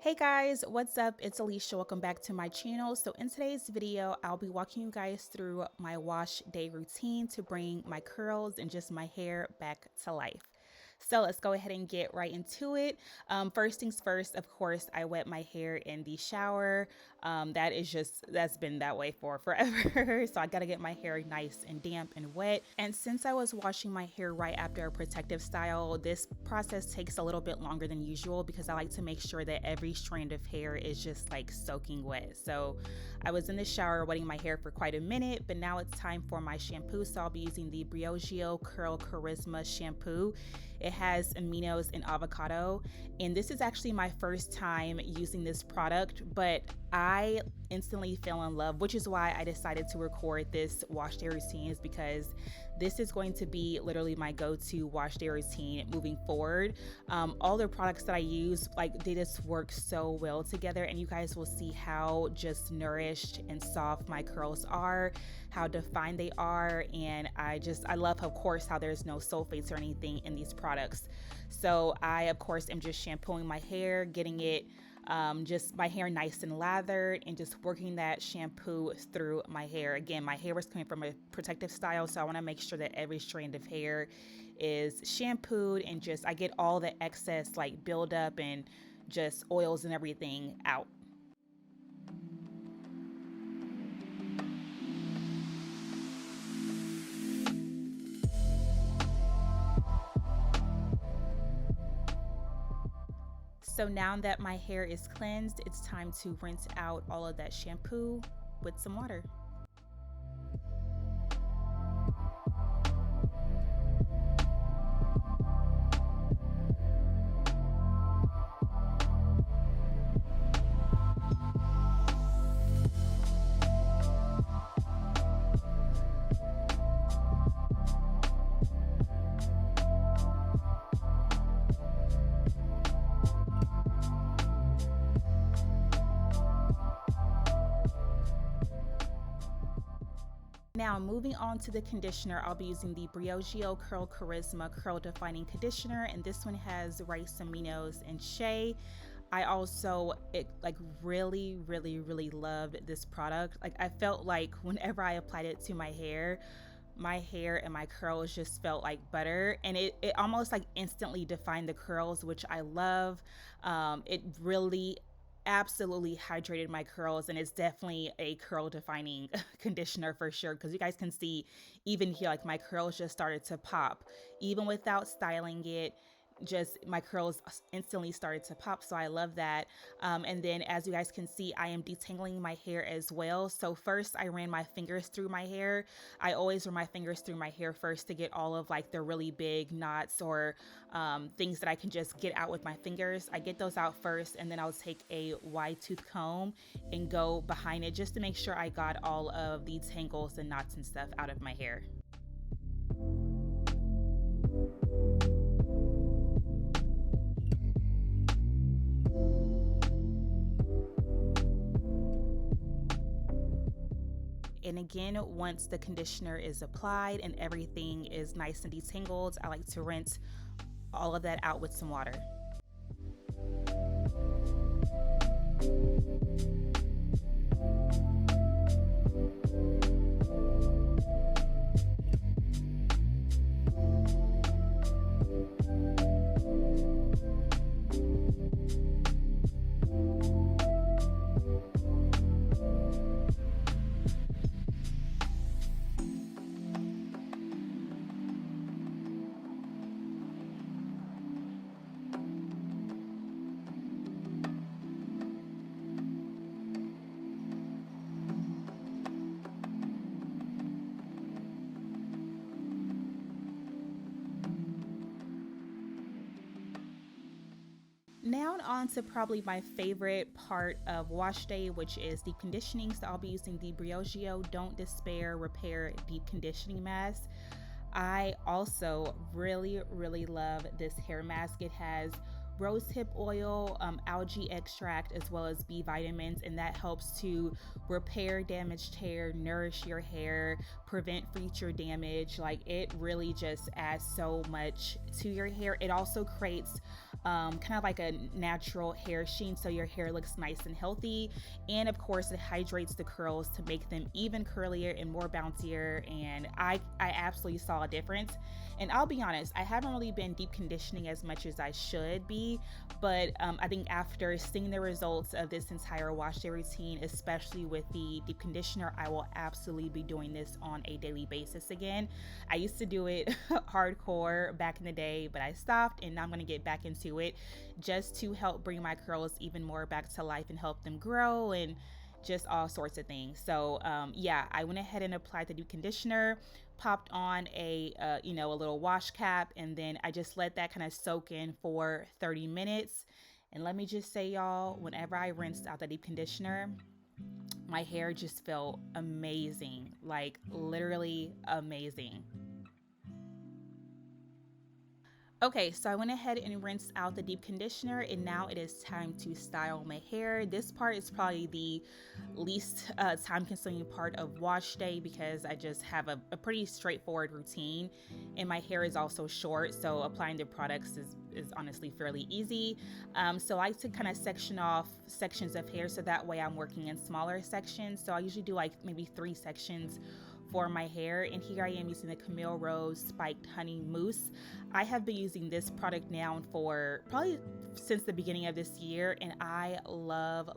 Hey guys, what's up? It's Alisha. Welcome back to my channel. So in today's video, I'll be walking you guys through my wash day routine to bring my curls and just my hair back to life. So let's go ahead and get right into it. First things first, of course, I wet my hair in the shower. That's been that way for forever. So I gotta get my hair nice and damp and wet. And since I was washing my hair right after a protective style, this process takes a little bit longer than usual because I like to make sure that every strand of hair is just like soaking wet. So I was in the shower wetting my hair for quite a minute, but now it's time for my shampoo. So I'll be using the Briogeo Curl Charisma shampoo. It has aminos and avocado, and this is actually my first time using this product, but I instantly fell in love, which is why I decided to record this wash day routine, is because this is going to be literally my go-to wash day routine moving forward. All the products that I use, like, they just work so well together, and you guys will see how just nourished and soft my curls are, how defined they are, and I love, of course, how there's no sulfates or anything in these products. So I, of course, am just shampooing my hair, getting it just my hair nice and lathered, and just working that shampoo through my hair. Again, my hair was coming from a protective style, so I want to make sure that every strand of hair is shampooed and just I get all the excess like buildup and just oils and everything out. So now that my hair is cleansed, it's time to rinse out all of that shampoo with some water. Now moving on to the conditioner, I'll be using the Briogeo Curl Charisma Curl Defining Conditioner, and this one has rice aminos and shea. I also really loved this product. Like, I felt like whenever I applied it to my hair and my curls just felt like butter, and it almost like instantly defined the curls, which I love. It really absolutely hydrated my curls, and it's definitely a curl defining conditioner for sure, because you guys can see even here, like, my curls just started to pop even without styling it. Just my curls instantly started to pop, so I love that. And then, as you guys can see, I am detangling my hair as well. So first I ran my fingers through my hair. I always run my fingers through my hair first to get all of like the really big knots or things that I can just get out with my fingers. I get those out first, and then I'll take a wide tooth comb and go behind it just to make sure I got all of the tangles and knots and stuff out of my hair. And again, once the conditioner is applied and everything is nice and detangled, I like to rinse all of that out with some water. Now on to probably my favorite part of wash day, which is deep conditioning. So I'll be using the Briogeo Don't Despair Repair Deep Conditioning Mask. I also really love this hair mask. It has rosehip oil, algae extract, as well as B vitamins, and that helps to repair damaged hair, nourish your hair, prevent future damage. Like, it really just adds so much to your hair. It also creates kind of like a natural hair sheen, so your hair looks nice and healthy. And of course, it hydrates the curls to make them even curlier and more bouncier. And I absolutely saw a difference. And I'll be honest, I haven't really been deep conditioning as much as I should be, but I think after seeing the results of this entire wash day routine, especially with the deep conditioner, I will absolutely be doing this on a daily basis again. I used to do it hardcore back in the day, but I stopped, and now I'm going to get back into it just to help bring my curls even more back to life and help them grow and just all sorts of things. So yeah, I went ahead and applied the deep conditioner, popped on a a little wash cap, and then I just let that kind of soak in for 30 minutes. And let me just say, y'all, whenever I rinsed out the deep conditioner, my hair just felt amazing, like literally amazing. Okay, so I went ahead and rinsed out the deep conditioner, and now it is time to style my hair. This part is probably the least time consuming part of wash day because I just have a pretty straightforward routine, and my hair is also short, so applying the products is honestly fairly easy. So I like to kind of section off sections of hair so that way I'm working in smaller sections. So I usually do like maybe 3 sections for my hair, and here I am using the Camille Rose Spiked Honey Mousse. I have been using this product now for probably since the beginning of this year, and I love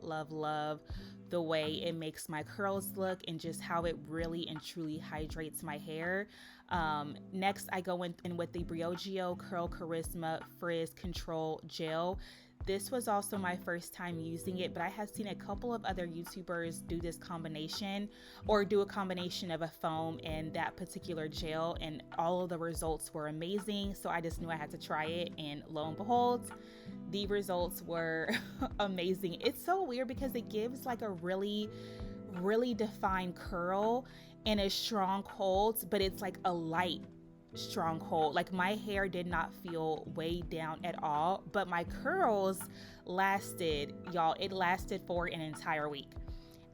the way it makes my curls look and just how it really and truly hydrates my hair. Next, I go in with the Briogeo Curl Charisma Frizz Control Gel. This was also my first time using it, but I have seen a couple of other YouTubers do this combination or do a combination of a foam and that particular gel, and all of the results were amazing. So I just knew I had to try it, and lo and behold, the results were amazing. It's so weird because it gives like a really defined curl and a strong hold, but it's like a light stronghold. Like my hair did not feel weighed down at all, but my curls lasted, y'all. It lasted for an entire week.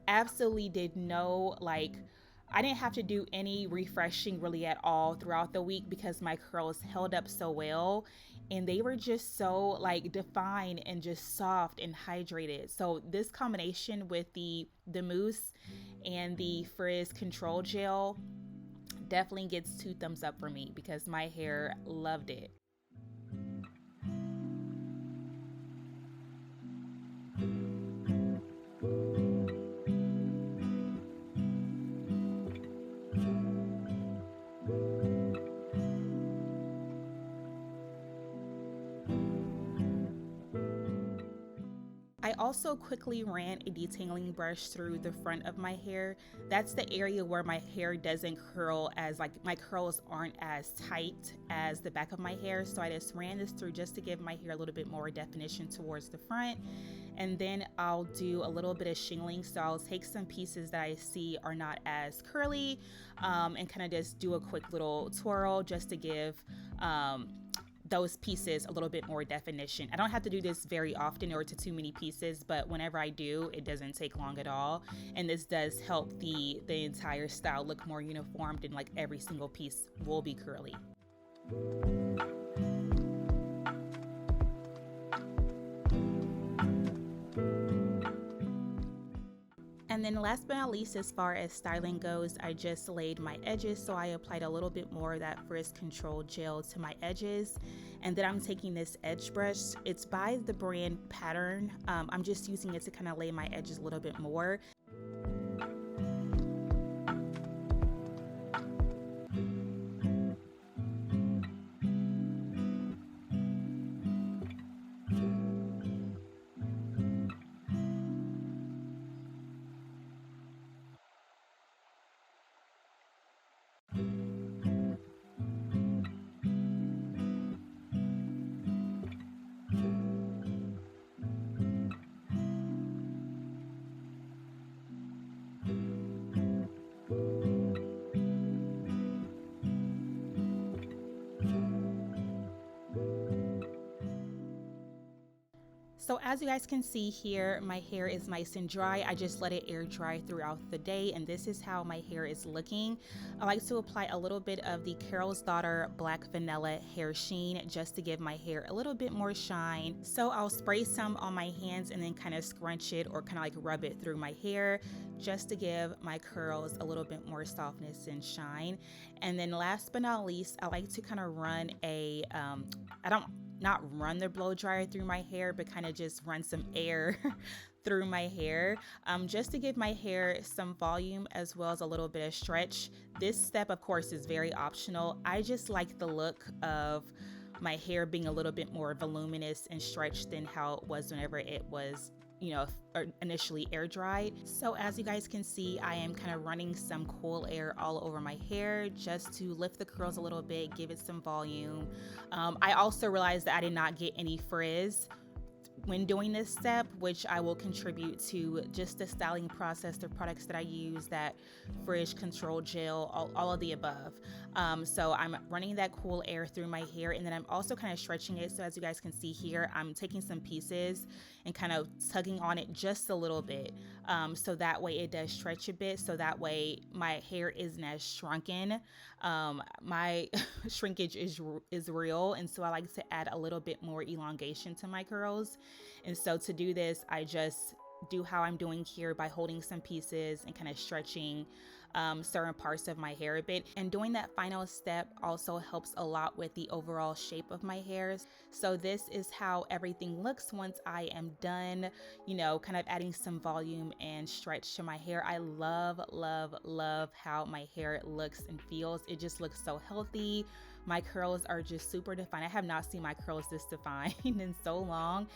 Absolutely did no I didn't have to do any refreshing really at all throughout the week because my curls held up so well, and they were just so like defined and just soft and hydrated. So this combination with the mousse and the frizz control gel definitely gets 2 thumbs up for me because my hair loved it. I also quickly ran a detangling brush through the front of my hair. That's the area where my hair doesn't curl, as like my curls aren't as tight as the back of my hair. So I just ran this through just to give my hair a little bit more definition towards the front. And then I'll do a little bit of shingling. So I'll take some pieces that I see are not as curly and kind of just do a quick little twirl just to give those pieces a little bit more definition. I don't have to do this very often or to too many pieces, but whenever I do, it doesn't take long at all. And this does help the entire style look more uniformed, and like every single piece will be curly. And then last but not least, as far as styling goes, I just laid my edges. So I applied a little bit more of that Frizz Control Gel to my edges. And then I'm taking this edge brush. It's by the brand Pattern. I'm just using it to kind of lay my edges a little bit more. So as you guys can see here, my hair is nice and dry. I just let it air dry throughout the day, and this is how my hair is looking. I like to apply a little bit of the Carol's Daughter Black Vanilla Hair Sheen just to give my hair a little bit more shine. So I'll spray some on my hands and then kind of scrunch it or kind of like rub it through my hair just to give my curls a little bit more softness and shine. And then last but not least, I like to kind of run a, not run the blow dryer through my hair, but kind of just run some air through my hair just to give my hair some volume as well as a little bit of stretch. This step, of course, is very optional. I just like the look of my hair being a little bit more voluminous and stretched than how it was whenever it was, you know, initially air dried. So as you guys can see, I am kind of running some cool air all over my hair just to lift the curls a little bit, give it some volume. I also realized that I did not get any frizz when doing this step, which I will contribute to just the styling process, the products that I use, that frizz control gel, all of the above. So I'm running that cool air through my hair, and then I'm also kind of stretching it. So as you guys can see here, I'm taking some pieces and kind of tugging on it just a little bit. So that way it does stretch a bit. So that way my hair isn't as shrunken. My shrinkage is real. And so I like to add a little bit more elongation to my curls. And so to do this, I just do how I'm doing here by holding some pieces and kind of stretching certain parts of my hair a bit. And doing that final step also helps a lot with the overall shape of my hairs. So this is how everything looks once I am done, you know, kind of adding some volume and stretch to my hair. I love, love, love how my hair looks and feels. It just looks so healthy. My curls are just super defined. I have not seen my curls this defined in so long,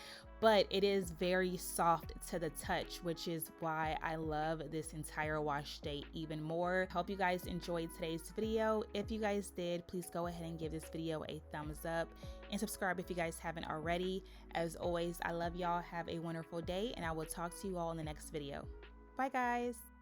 but it is very soft to the touch, which is why I love this entire wash day even more. Hope you guys enjoyed today's video. If you guys did, please go ahead and give this video a thumbs up and subscribe if you guys haven't already. As always, I love y'all. Have a wonderful day, and I will talk to you all in the next video. Bye guys.